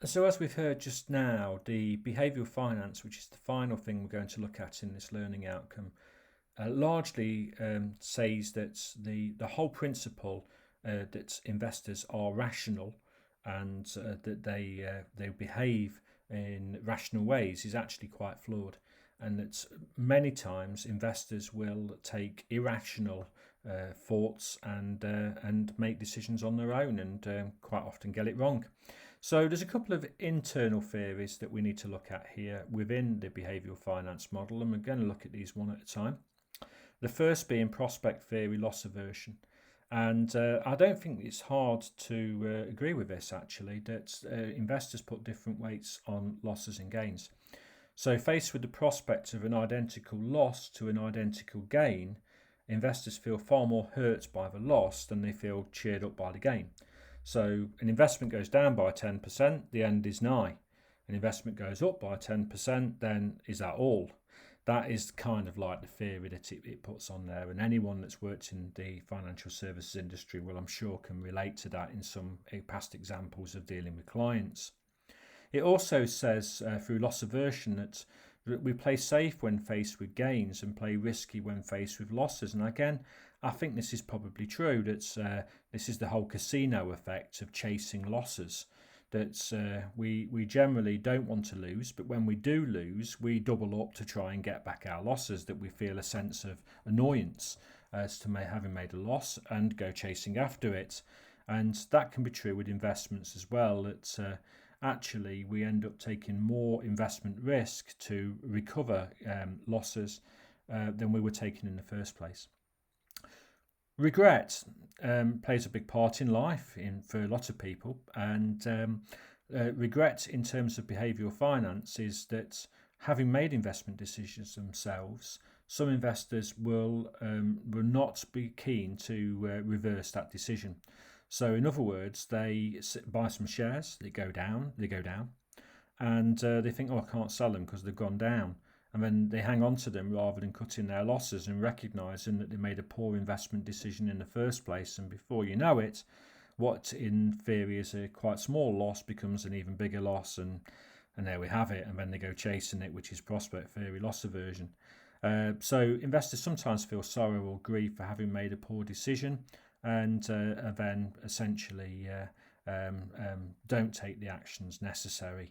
So as we've heard just now, the behavioural finance, which is the final thing we're going to look at in this learning outcome, largely says that the whole principle that investors are rational and that they behave in rational ways is actually quite flawed, and that many times investors will take irrational thoughts and make decisions on their own, and quite often get it wrong. So there's a couple of internal theories that we need to look at here within the behavioural finance model, and we're going to look at these one at a time. The first being prospect theory, loss aversion. And I don't think it's hard to agree with this, actually, that investors put different weights on losses and gains. So faced with the prospect of an identical loss to an identical gain, investors feel far more hurt by the loss than they feel cheered up by the gain. So an investment goes down by 10%, the end is nigh. An investment goes up by 10%, then is that all? That is kind of like the theory that it puts on there, and anyone that's worked in the financial services industry will, I'm sure, can relate to that in some past examples of dealing with clients. It also says through loss aversion that we play safe when faced with gains and play risky when faced with losses. And again, I think this is probably true. That this is the whole casino effect of chasing losses. That we generally don't want to lose, but when we do lose, we double up to try and get back our losses. That we feel a sense of annoyance as to having made a loss and go chasing after it. And that can be true with investments as well. That actually we end up taking more investment risk to recover losses than we were taking in the first place. Regret plays a big part in life for a lot of people, and regret in terms of behavioural finance is that having made investment decisions themselves, some investors will not be keen to reverse that decision. So in other words, they buy some shares, they go down, and they think, oh, I can't sell them because they've gone down. And then they hang on to them rather than cutting their losses and recognising that they made a poor investment decision in the first place. And before you know it, what in theory is a quite small loss becomes an even bigger loss, and there we have it. And then they go chasing it, which is prospect theory, loss aversion. So investors sometimes feel sorrow or grief for having made a poor decision, and then essentially don't take the actions necessary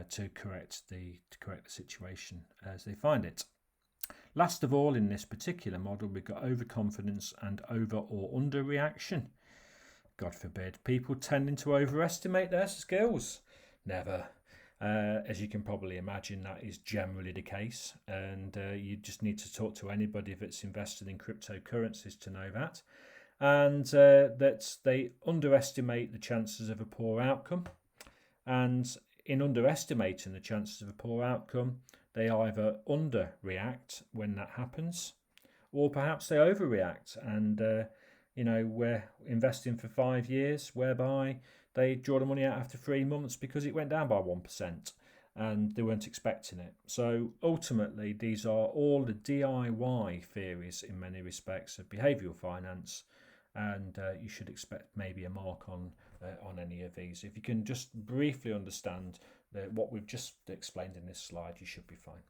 to correct the situation as they find it. Last of all, in this particular model, we've got overconfidence and over or under reaction. God forbid, people tending to overestimate their skills. Never. As you can probably imagine, that is generally the case, and you just need to talk to anybody that's invested in cryptocurrencies to know that. And that they underestimate the chances of a poor outcome, and in underestimating the chances of a poor outcome, they either underreact when that happens, or perhaps they overreact, and we're investing for 5 years whereby they draw the money out after 3 months because it went down by 1% and they weren't expecting it. So ultimately, these are all the DIY theories in many respects of behavioural finance, and you should expect maybe a mark on any of these. If you can just briefly understand what we've just explained in this slide, you should be fine.